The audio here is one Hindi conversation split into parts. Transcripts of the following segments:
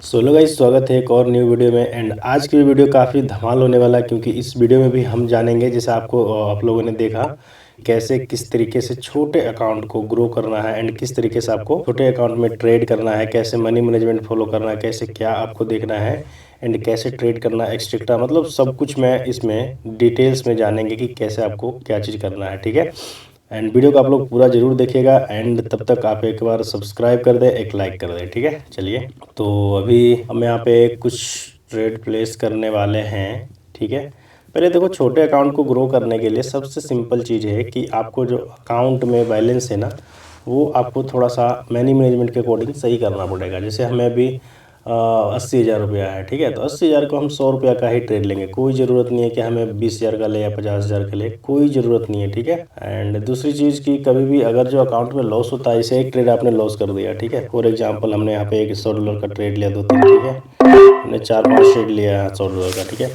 सोलो गाइस, स्वागत है एक और न्यू वीडियो में। एंड आज की वीडियो काफ़ी धमाल होने वाला है, क्योंकि इस वीडियो में भी हम जानेंगे, जैसे आपको आप लोगों ने देखा, कैसे किस तरीके से छोटे अकाउंट को ग्रो करना है एंड किस तरीके से आपको छोटे अकाउंट में ट्रेड करना है, कैसे मनी मैनेजमेंट फॉलो करना है, कैसे क्या आपको देखना है एंड कैसे ट्रेड करना है एक्सेट्रा। मतलब सब कुछ मैं इसमें डिटेल्स में जानेंगे कि कैसे आपको क्या चीज़ करना है। ठीक है, एंड वीडियो को आप लोग पूरा जरूर देखिएगा। एंड तब तक आप एक बार सब्सक्राइब कर दें, एक लाइक कर दें। ठीक है, चलिए। तो अभी हम यहाँ पे कुछ ट्रेड प्लेस करने वाले हैं। ठीक है, पहले देखो, छोटे अकाउंट को ग्रो करने के लिए सबसे सिंपल चीज़ है कि आपको जो अकाउंट में बैलेंस है ना, वो आपको थोड़ा सा मनी मैनेजमेंट के अकॉर्डिंग सही करना पड़ेगा। जैसे हमें अभी 80,000 रुपया है। ठीक है, तो 80,000 को हम 100 रुपया का ही ट्रेड लेंगे। कोई ज़रूरत नहीं है कि हमें 20,000 का ले या 50,000 का ले, कोई ज़रूरत नहीं है। ठीक है, एंड दूसरी चीज़ की कभी भी अगर जो अकाउंट में लॉस होता है, इसे एक ट्रेड आपने लॉस कर दिया। ठीक है, फॉर एग्जांपल हमने यहाँ पे एक $100 का ट्रेड लिया, 2-3। ठीक है, हमने 4-5 ट्रेड लिया है $100 का। ठीक है,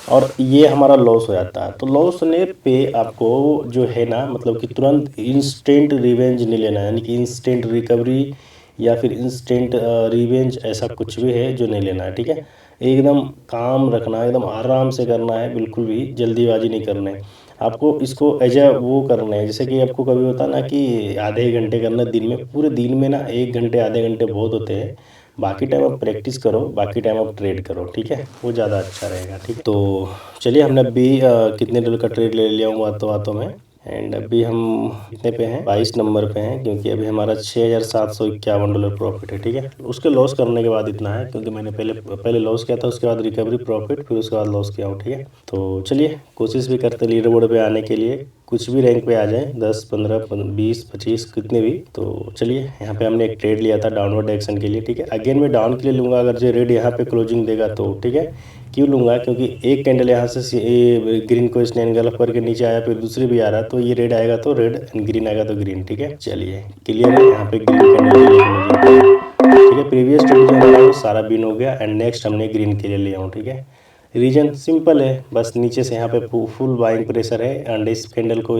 और ये हमारा लॉस हो जाता है। तो लॉस होने पे आपको जो है ना, मतलब कि तुरंत इंस्टेंट रिवेंज नहीं लेना है, यानी कि इंस्टेंट रिकवरी या फिर इंस्टेंट रिवेंज, ऐसा कुछ भी है जो नहीं लेना है। ठीक है, एकदम काम रखना है, एकदम आराम से करना है, बिल्कुल भी जल्दीबाजी नहीं करना है। आपको इसको एज ए वो करना है, जैसे कि आपको कभी होता ना कि आधे घंटे करना दिन में, पूरे दिन में ना 1 घंटे आधे घंटे बहुत होते हैं। बाकी टाइम आप प्रैक्टिस करो, बाकी टाइम आप ट्रेड करो। ठीक है, वो ज़्यादा अच्छा रहेगा। ठीक है, तो चलिए, हमने अभी कितने डॉलर का ट्रेड ले लिया हूँ बातों में। एंड अभी हम कितने पे हैं? 22 नंबर पे हैं, क्योंकि अभी हमारा $6,751 प्रॉफिट है। ठीक है, उसके लॉस करने के बाद इतना है, क्योंकि मैंने पहले लॉस किया था, उसके बाद रिकवरी प्रॉफिट, फिर उसके बाद लॉस किया हूँ। ठीक है, तो चलिए, कोशिश भी करते लीडर बोर्ड पे आने के लिए, कुछ भी रैंक पे आ जाए, 10, 15, 20, 25, कितने भी। तो चलिए, यहाँ पे हमने एक ट्रेड लिया था डाउनवर्ड एक्शन के लिए। ठीक है, अगेन मैं डाउन के लिए लूँगा अगर जो रेड यहाँ पे क्लोजिंग देगा तो। ठीक है, क्यों लूँगा? क्योंकि एक कैंडल यहाँ से ग्रीन को इसने एनगल्फ करके नीचे आया, फिर दूसरी भी आ रहा है, तो ये रेड आएगा तो रेड एंड ग्रीन आएगा तो ग्रीन। ठीक है, चलिए, क्लियर है। यहाँ पे ग्रीन कैंडल के लिए मुझे, ठीक है, प्रीवियस ट्रेड जो हमारा वो सारा बिन हो गया। एंड नेक्स्ट हमने ग्रीन के लिए लिया हूँ। ठीक है, रीजन सिंपल है, बस नीचे से यहाँ पे फुल बाइंग प्रेशर है। एंड इस कैंडल को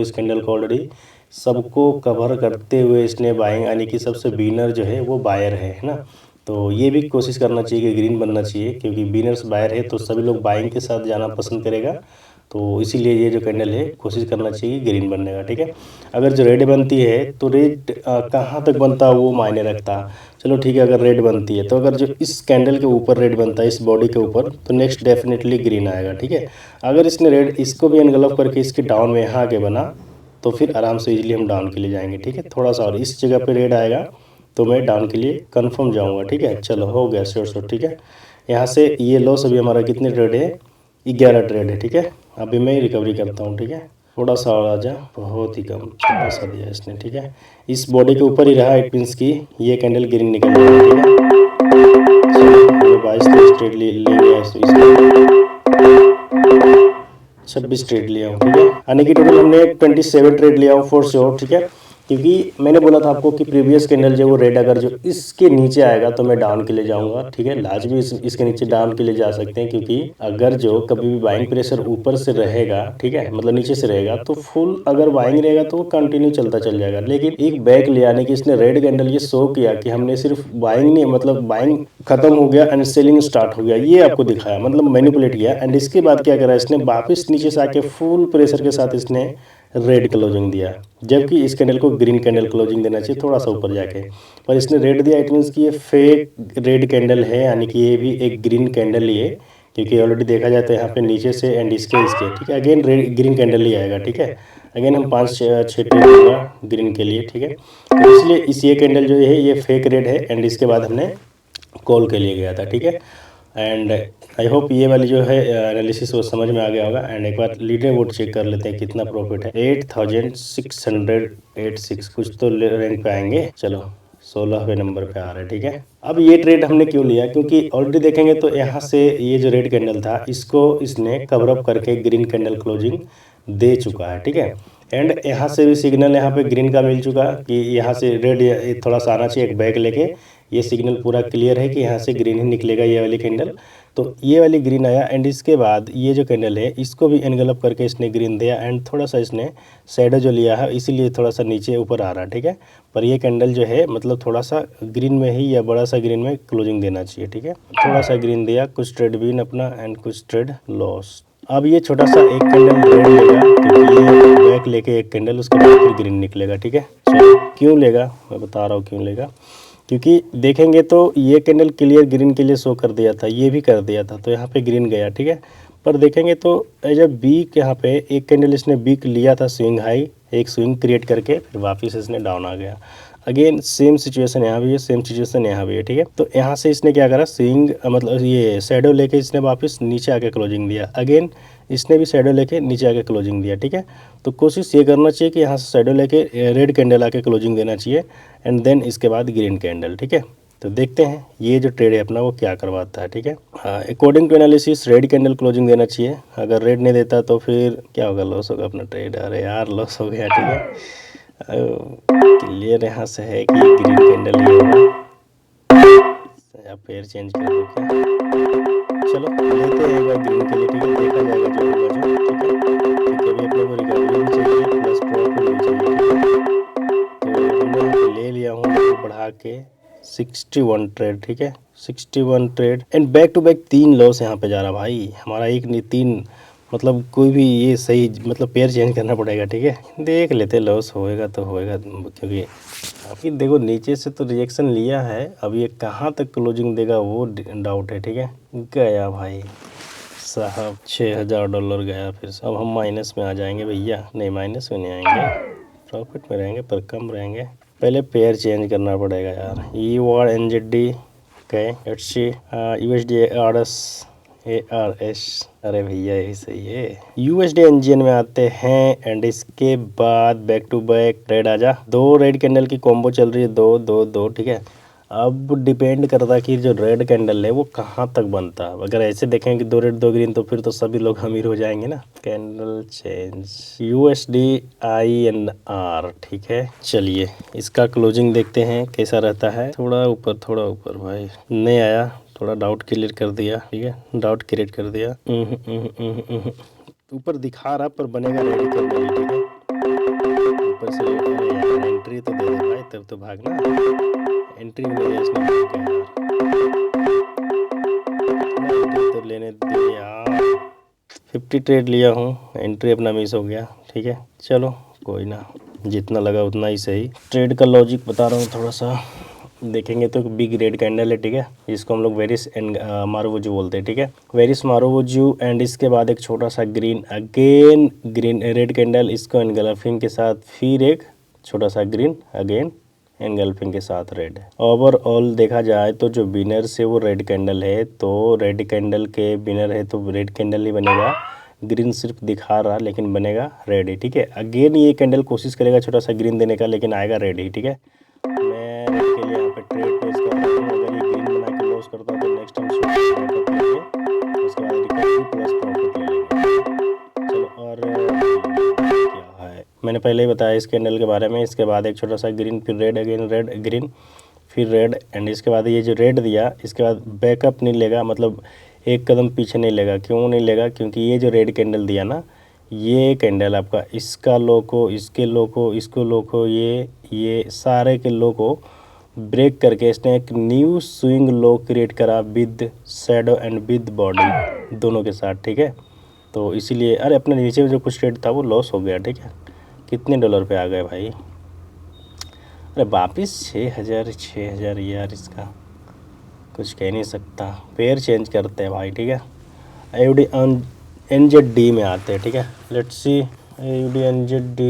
ऑलरेडी सबको कवर करते हुए इसने बाइंग, यानी कि सबसे बिनर जो है वो बायर है ना। तो ये भी कोशिश करना चाहिए कि ग्रीन बनना चाहिए, क्योंकि बिनर्स बायर है तो सभी लोग बाइंग के साथ जाना पसंद करेगा। तो इसीलिए ये जो कैंडल है कोशिश करना चाहिए ग्रीन बनने का। ठीक है, अगर जो रेड बनती है तो रेड कहाँ तक बनता है वो मायने रखता। चलो ठीक है, अगर रेड बनती है तो अगर जो इस कैंडल के ऊपर रेड बनता है, इस बॉडी के ऊपर, तो नेक्स्ट डेफिनेटली ग्रीन आएगा। ठीक है, अगर इसने रेड इसको भी एनगल्फ करके इसके डाउन में यहाँ आके बना, तो फिर आराम से इजीली हम डाउन के लिए जाएंगे। ठीक है, थोड़ा सा और इस जगह पे रेड आएगा तो मैं डाउन के लिए कंफर्म जाऊंगा। ठीक है, चलो हो गया श्योर। ठीक है, यहाँ से ये लॉस अभी हमारा कितने ट्रेड है? 11 ट्रेड है। ठीक है, अभी मैं रिकवरी करता हूँ। ठीक है, थोड़ा सा और आ जा, बहुत ही कम, छोटा सा दिया इसने। ठीक है, इस बॉडी के ऊपर ही रहा, इट मीन्स की ये कैंडल ग्रीन निकल जाएगा। ठीक है, चलो 22-23 ट्रेड ले लिया, 26 ट्रेड लिया हूँ। ठीक है, यानी कि टोटल हमने 27 ट्रेड लिया हूँ फॉर श्योर। ठीक है, क्योंकि मैंने बोला था आपको कि प्रीवियस कैंडल जो वो रेड अगर जो इसके नीचे आएगा तो मैं डाउन के लिए जाऊंगा। ठीक है, लाज भी इसके नीचे डाउन के लिए जा सकते हैं, क्योंकि अगर जो कभी भी बाइंग प्रेशर ऊपर से रहेगा, ठीक है, मतलब नीचे से रहेगा, तो फुल अगर बाइंग रहेगा तो वो कंटिन्यू चलता चल जाएगा। लेकिन एक बैक ले आने की इसने रेड कैंडल ये शो किया कि हमने सिर्फ बाइंग नहीं, मतलब बाइंग खत्म हो गया एंड सेलिंग स्टार्ट हो गया, ये आपको दिखाया, मतलब मैनिपुलेट किया। एंड इसके बाद क्या करा इसने, वापस नीचे से आके फुल प्रेशर के साथ इसने रेड क्लोजिंग दिया, जबकि इस कैंडल को ग्रीन कैंडल क्लोजिंग देना चाहिए थोड़ा सा ऊपर जाके, पर इसने रेड दिया। इट मीन्स कि ये फेक रेड कैंडल है, यानी कि ये भी एक ग्रीन कैंडल ही है, क्योंकि ऑलरेडी देखा जाता है यहाँ पे नीचे से एंड इसके। ठीक है, अगेन रेड ग्रीन कैंडल ही आएगा। ठीक है, अगेन हम 5-6 ट्रेड लूँगा ग्रीन के लिए। ठीक है, तो इसलिए इस ये कैंडल जो है ये फेक रेड है, एंड इसके बाद हमने कॉल के लिए गया था। ठीक है, एंड आई होप ये वाली जो है एनालिसिस वो समझ में आ गया होगा। एंड एक बार लीडर बोर्ड चेक कर लेते हैं कितना प्रॉफिट है। 8,686 कुछ तो रैंक पे आएंगे। चलो 16वें नंबर पे आ रहा है। ठीक है, अब ये ट्रेड हमने क्यों लिया, क्योंकि ऑलरेडी देखेंगे तो यहाँ से ये जो रेड कैंडल था इसको इसने कवर अप करके ग्रीन कैंडल क्लोजिंग दे चुका है। ठीक है, एंड यहाँ से भी सिग्नल यहाँ पे ग्रीन का मिल चुका कि यहाँ से रेड थोड़ा सा आना चाहिए, एक बैक लेके। ये सिग्नल पूरा क्लियर है कि यहाँ से ग्रीन ही निकलेगा ये वाली कैंडल। तो ये वाली ग्रीन आया एंड इसके बाद ये जो कैंडल है इसको भी एनगलप करके इसने ग्रीन दिया एंड थोड़ा सा इसने शैडो जो लिया है इसीलिए थोड़ा सा नीचे ऊपर आ रहा है, ठीक है। पर ये कैंडल जो है मतलब थोड़ा सा ग्रीन में ही या बड़ा सा ग्रीन में क्लोजिंग देना चाहिए, ठीक है। थोड़ा सा ग्रीन दिया, कुछ ट्रेड विन अपना एंड कुछ ट्रेड लॉस। अब ये छोटा सा एक कैंडल रेड लेगा क्योंकि ये बैक लेके एक कैंडल उसके बाद फिर ग्रीन निकलेगा, ठीक है। चलो क्यों लेगा मैं बता रहा हूँ क्यों लेगा, क्योंकि देखेंगे तो ये कैंडल क्लियर ग्रीन के लिए शो कर दिया था, ये भी कर दिया था, तो यहाँ पे ग्रीन गया, ठीक है। पर देखेंगे तो एज अ बीक यहाँ पे एक कैंडल इसने बीक लिया था स्विंग हाई, एक स्विंग क्रिएट करके फिर वापस इसने डाउन आ गया। अगेन सेम सिचुएशन यहाँ भी है, सेम सिचुएशन यहाँ भी है, ठीक है। तो यहाँ से इसने क्या करा, स्विंग मतलब ये शैडो लेके इसने वापस नीचे आके क्लोजिंग दिया। अगेन इसने भी शैडो लेके नीचे आके क्लोजिंग दिया, ठीक है। तो कोशिश ये करना चाहिए कि यहाँ से शैडो लेके रेड कैंडल आके क्लोजिंग देना चाहिए एंड देन इसके बाद ग्रीन कैंडल, ठीक है। तो देखते हैं ये जो ट्रेड है अपना वो क्या करवाता है, ठीक है। According to analysis red candle closing देना चाहिए, अगर रेड नहीं देता तो फिर क्या होगा, लॉस होगा अपना ट्रेड। अरे यार लॉस हो गया, ठीक है। क्लियर यहाँ से है कि ग्रीन कैंडल ही होगा, या पेयर चेंज कर दो क्या। चलो लेते हैं एक बार ग्रीन के लिए, ठीक है। देखा जाएगा जो होगा जो, ठीक है। क्योंकि अभी अपने को रिकवरी भी चाहिए प्लस प्रॉफिट भी चाहिए, ठीक है। तो हमने ले लिया हूँ बढ़ा के 61 ट्रेड, ठीक है। 61 trade and back to back 3 loss यहाँ पे जा रहा भाई हमारा, एक नहीं 3, मतलब कोई भी ये सही मतलब पेयर चेंज करना पड़ेगा, ठीक है। देख लेते लॉस होएगा तो होएगा, क्योंकि अभी देखो नीचे से तो रिजेक्शन लिया है, अब ये कहाँ तक क्लोजिंग देगा वो डाउट है, ठीक है। गया भाई साहब $6000 गया, फिर अब हम माइनस में आ जाएंगे भैया। नहीं माइनस में नहीं आएंगे, प्रॉफिट में रहेंगे पर कम रहेंगे। पहले पेयर चेंज करना पड़ेगा यार। EURNZD के USD ARS, अरे भैया यही सही है। USD NGN में आते हैं एंड इसके बाद बैक टू बैक रेड आ जा, 2 रेड कैंडल की कॉम्बो चल रही है, 2 2 2, ठीक है। अब डिपेंड करता है कि जो रेड कैंडल है वो कहाँ तक बनता है। अगर ऐसे देखें कि 2 रेड 2 ग्रीन तो फिर तो सभी लोग अमीर हो जाएंगे ना। कैंडल चेंज USD INR, ठीक है। चलिए इसका क्लोजिंग देखते हैं कैसा रहता है। थोड़ा ऊपर भाई नहीं आया, थोड़ा डाउट क्लियर कर दिया, ठीक है। डाउट क्रिएट कर दिया, ऊपर दिखा रहा पर बनेगा रेड कैंडल, ठीक है। ऊपर से एंट्री तो दे दे भाई, तब तो भागना। एंट्री में इसने एंट्री तो लेने दे यार। 50 ट्रेड लिया हूँ, एंट्री अपना मिस हो गया, ठीक है। चलो कोई ना, जितना लगा उतना ही सही। ट्रेड का लॉजिक बता रहा हूँ थोड़ा सा। देखेंगे तो बिग रेड कैंडल है, ठीक है। जिसको हम लोग वेरिस एंड मारुवुजू बोलते हैं, ठीक है। वेरिस मारुवुजू एंड इसके बाद एक छोटा सा green, again green red candle, इसको एनगल्फिंग के साथ फिर एक छोटा सा ग्रीन, अगेन एनगल्फिंग के साथ रेड। ओवरऑल देखा जाए तो जो विनर से वो रेड कैंडल है, तो रेड कैंडल के विनर है तो रेड कैंडल ही बनेगा। ग्रीन सिर्फ दिखा रहा लेकिन बनेगा रेड ही, ठीक है। अगेन ये कैंडल कोशिश करेगा छोटा सा ग्रीन देने का लेकिन आएगा रेड ही, ठीक है। मैं रेड के लिए यहाँ पे ट्रेड प्लेस कर रहा हूँ। अगर ये ग्रीन बना के लॉस करता तो नेक्स्ट हम उसके बाद रिकवरी प्लस प्रॉफिट ले लेंगे। चलो और क्या है, मैंने पहले ही बताया इस कैंडल के बारे में। इसके बाद एक छोटा सा ग्रीन, फिर रेड, अगेन रेड, ग्रीन, फिर रेड एंड इसके बाद ये जो रेड दिया इसके बाद बैकअप नहीं लेगा, मतलब एक कदम पीछे नहीं लेगा। क्यों नहीं लेगा, क्योंकि ये जो रेड कैंडल दिया ना, ये कैंडल आपका इसका लो को, इसके लो को, इसको लो को, ये सारे के लो को ब्रेक करके इसने एक न्यू स्विंग लो क्रिएट करा with shadow and with body दोनों के साथ, ठीक है। तो इसीलिए अरे अपने नीचे में जो कुछ ट्रेड था वो लॉस हो गया, ठीक है। कितने डॉलर पे आ गए भाई, अरे वापिस 6000 यार, इसका कुछ कह नहीं सकता। पेयर चेंज करते हैं भाई, ठीक है। NZD में आते हैं, ठीक है। लेट्स सी NZD,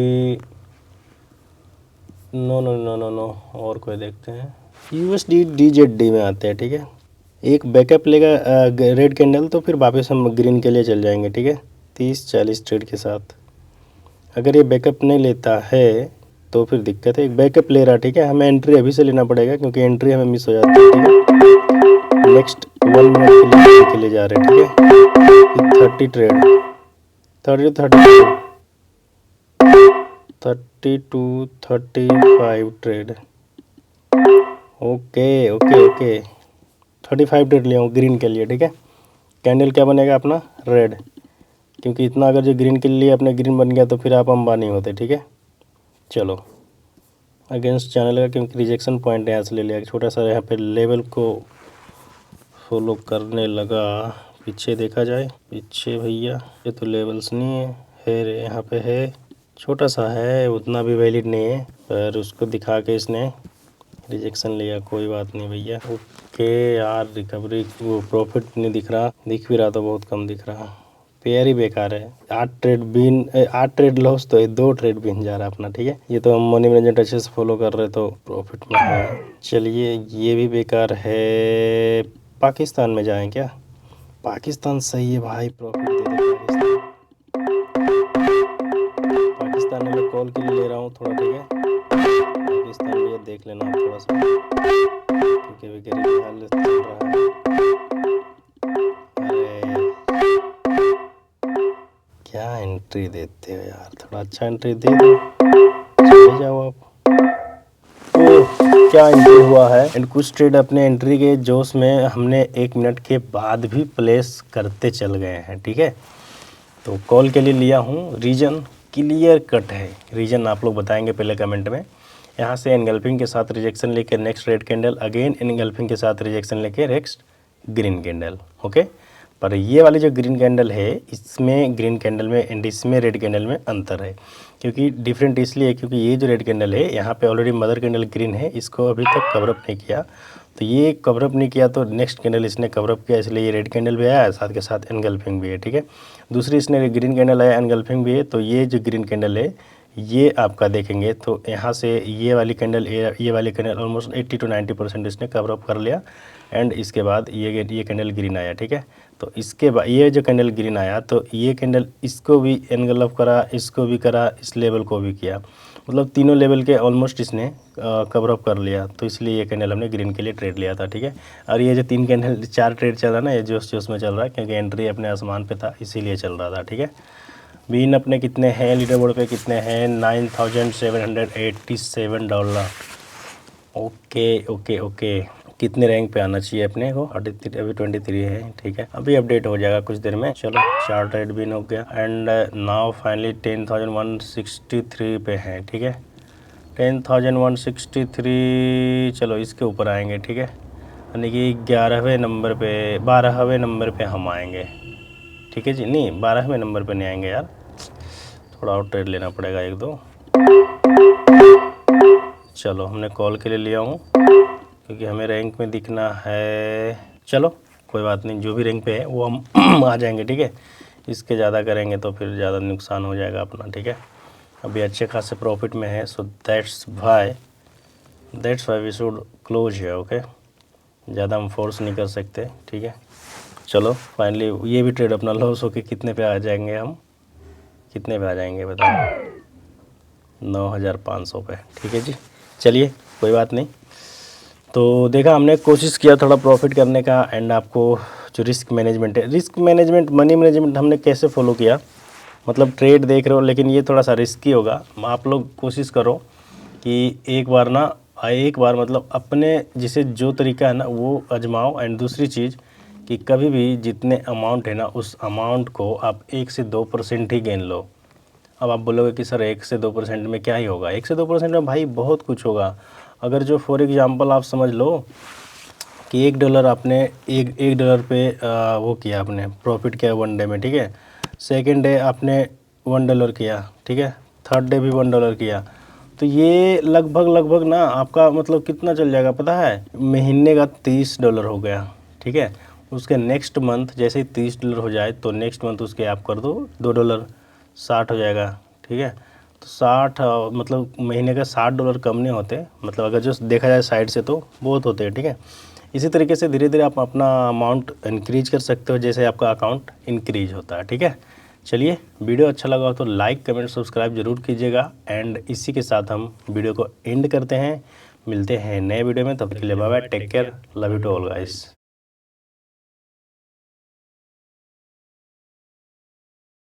नो और कोई देखते हैं। USD DZD में आते हैं, ठीक है। एक बैकअप लेगा रेड कैंडल तो फिर वापस हम ग्रीन के लिए चल जाएंगे, ठीक है। 30-40 ट्रेड के साथ। अगर ये बैकअप नहीं लेता है तो फिर दिक्कत है। एक बैकअप ले रहा, ठीक है। हमें एंट्री अभी से लेना पड़ेगा क्योंकि एंट्री हमें मिस हो जाती है, ठीक है। नेक्स्ट 1 मिनट के लिए जा रहे हैं, ठीक है। 30 ट्रेड, 35 ट्रेड, ओके 35 ट्रेड लिया हूँ ग्रीन के लिए, ठीक है। कैंडल क्या बनेगा अपना, रेड, क्योंकि इतना अगर जो ग्रीन के लिए अपने ग्रीन बन गया तो फिर आप अंबानी होते, ठीक है। चलो अगेंस्ट चैनल का, क्योंकि रिजेक्शन पॉइंट यहाँ से ले लिया, छोटा सा यहाँ पे लेवल को फॉलो करने लगा। पीछे देखा जाए, पीछे भैया ये तो लेवल्स नहीं है रे, यहाँ पे है, छोटा सा है, उतना भी वैलिड नहीं है, पर उसको दिखा के इसने रिजेक्शन लिया। कोई बात नहीं भैया। ओके यार, रिकवरी वो प्रॉफिट नहीं दिख रहा, दिख भी रहा तो बहुत कम दिख रहा, पेयर ही बेकार है। 8 ट्रेड लॉस तो 2 ट्रेड बिन जा रहा अपना, ठीक है। ये तो हम मनी मैनेजमेंट अच्छे से फॉलो कर रहे तो प्रॉफिट में है। चलिए ये भी बेकार है। पाकिस्तान में जाएं क्या, पाकिस्तान सही है भाई, प्रॉफिट दे दे पाकिस्तान में मैं कॉल के लिए ले रहा हूँ थोड़ा, ठीक है। पाकिस्तान भी ये देख लेना आप थोड़ा सा, क्योंकि अभी गरीबी हालत चल रहा है। क्या एंट्री देते हो यार, थोड़ा अच्छा एंट्री दे दो, चले जाओ आप। ओह क्या एंट्री हुआ है। एंड कुछ ट्रेड अपने एंट्री के जोश में हमने 1 मिनट के बाद भी प्लेस करते चल गए हैं, ठीक है। तो कॉल के लिए लिया हूँ, रीजन क्लियर कट है, रीजन आप लोग बताएंगे पहले कमेंट में। यहाँ से एनगल्फिंग के साथ रिजेक्शन लेके next red candle, again engulfing के साथ रिजेक्शन लेके नेक्स्ट ग्रीन कैंडल, ओके। पर ये वाली जो ग्रीन कैंडल है, इसमें ग्रीन कैंडल में एंड इसमें रेड कैंडल में अंतर है, क्योंकि डिफरेंट इसलिए क्योंकि ये जो रेड कैंडल है यहाँ पे ऑलरेडी मदर कैंडल ग्रीन है, इसको अभी तक कवरअप नहीं किया, तो ये कवरअप नहीं किया तो नेक्स्ट कैंडल इसने कवरअप किया, इसलिए ये रेड कैंडल भी आया, साथ के साथ एनगल्फिंग भी है, ठीक है। दूसरी इसने ग्रीन कैंडल आया, एनगल्फिंग भी है, तो ये जो ग्रीन कैंडल है ये आपका देखेंगे तो यहाँ से ये वाली कैंडल ऑलमोस्ट 80 to 90% इसने कवरअप कर लिया। एंड इसके बाद ये कैंडल ग्रीन आया, ठीक है। तो इसके बाद ये जो कैंडल ग्रीन आया तो ये कैंडल इसको भी एनगल्फ करा, इसको भी करा, इस लेवल को भी किया, मतलब तीनों लेवल के ऑलमोस्ट इसने कवरअप कर लिया, तो इसलिए ये कैंडल हमने ग्रीन के लिए ट्रेड लिया था, ठीक है। और ये जो 3 कैंडल 4 ट्रेड चल रहा ना, ये जोश में चल रहा है, क्योंकि एंट्री अपने आसमान पे था इसीलिए चल रहा था, ठीक है। बीन अपने कितने हैं, लीडर बोर्ड पे कितने हैं, $9,787। ओके ओके ओके, कितने रैंक पे आना चाहिए अपने को, अभी 23 है, ठीक है। अभी अपडेट हो जाएगा कुछ देर में। चलो 4 ट्रेड बिन हो गया एंड नाउ फाइनली 10,163 पे हैं, ठीक है। 10,163, चलो इसके ऊपर आएंगे, ठीक है, यानी कि 12वें नंबर पे 12वें नंबर पे हम आएंगे, ठीक है जी। नहीं 12वें नंबर पे नहीं आएंगे यार, थोड़ा और ट्रेड लेना पड़ेगा 1-2। चलो हमने कॉल के लिए लिया हूँ क्योंकि हमें रैंक में दिखना है। चलो कोई बात नहीं, जो भी रैंक पे है वो हम आ जाएंगे, ठीक है। इसके ज़्यादा करेंगे तो फिर ज़्यादा नुकसान हो जाएगा अपना, ठीक है। अभी अच्छे खासे प्रॉफिट में है, so that's why we should close है, ओके। ज़्यादा हम फोर्स नहीं कर सकते, ठीक है। चलो फाइनली ये भी ट्रेड अपना लॉस होके कितने पे आ जाएंगे हम, कितने पे आ जाएंगे बताओ, 9,500 पे, ठीक है जी। चलिए कोई बात नहीं। तो देखा हमने कोशिश किया थोड़ा प्रॉफिट करने का, एंड आपको जो रिस्क मैनेजमेंट है, रिस्क मैनेजमेंट मनी मैनेजमेंट हमने कैसे फॉलो किया, मतलब ट्रेड देख रहे हो लेकिन ये थोड़ा सा रिस्की होगा। आप लोग कोशिश करो कि एक बार मतलब अपने जिसे जो तरीका है ना वो आजमाओ। एंड दूसरी चीज़ कि कभी भी जितने अमाउंट है ना उस अमाउंट को आप 1 से 2% ही गेन लो। अब आप बोलोगे कि सर 1 से 2% में क्या ही होगा, 1 से 2% में भाई बहुत कुछ होगा। अगर जो फॉर एग्जांपल आप समझ लो कि $1 आपने एक डॉलर पे वो किया, आपने प्रॉफिट किया 1 डे में, ठीक है। सेकेंड डे आपने $1 किया, ठीक है। थर्ड डे भी $1 किया, तो ये लगभग ना आपका मतलब कितना चल जाएगा पता है, महीने का $30 हो गया, ठीक है। उसके नेक्स्ट मंथ जैसे ही $30 हो जाए तो नेक्स्ट मंथ उसके आप कर दो $2, 60 हो जाएगा, ठीक है। तो 60 मतलब महीने का $60 कम नहीं होते, मतलब अगर जो देखा जाए साइड से तो बहुत होते हैं, ठीक है। इसी तरीके से धीरे धीरे आप अपना अमाउंट इंक्रीज कर सकते हो जैसे आपका अकाउंट इंक्रीज होता है, ठीक है। चलिए वीडियो अच्छा लगा हो तो लाइक कमेंट सब्सक्राइब जरूर कीजिएगा। एंड इसी के साथ हम वीडियो को एंड करते हैं, मिलते हैं नए वीडियो में, तब तक के लिए bye bye, take care, love you to all guys.